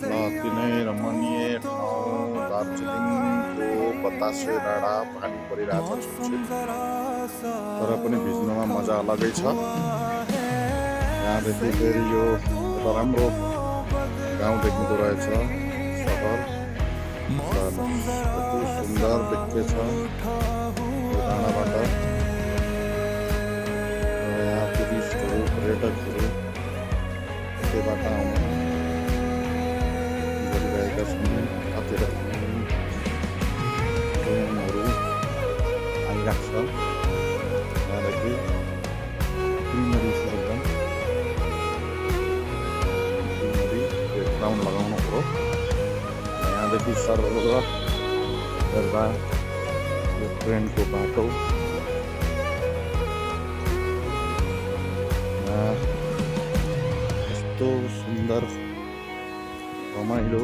अति नै रमणीय ठाउँ दार्जिलिङको बतासे डाँडा पानी परिरहेको छ तर पनि भिज्नमा मजा अलगै छ। यहाँदेखि फेरि यो एउटा राम्रो गाउँ देखिँदो रहेछ सहर कति सुन्दर देखिएछ यो डाँडाबाट। यहाँ टुरिस्टहरू पर्यटकहरू त्यबाट आउने गरिरहेका छन्। कतिवटा ट्रेनहरू आइरहेको छ। यहाँदेखि ग्रिनरी छ एकदम ग्रिनरी ब्याकग्राउन्ड लगाउनु पऱ्यो। यहाँदेखि सरर हेर्दा यो ट्रेनको बाटो यस्तो सुन्दर रमाइलो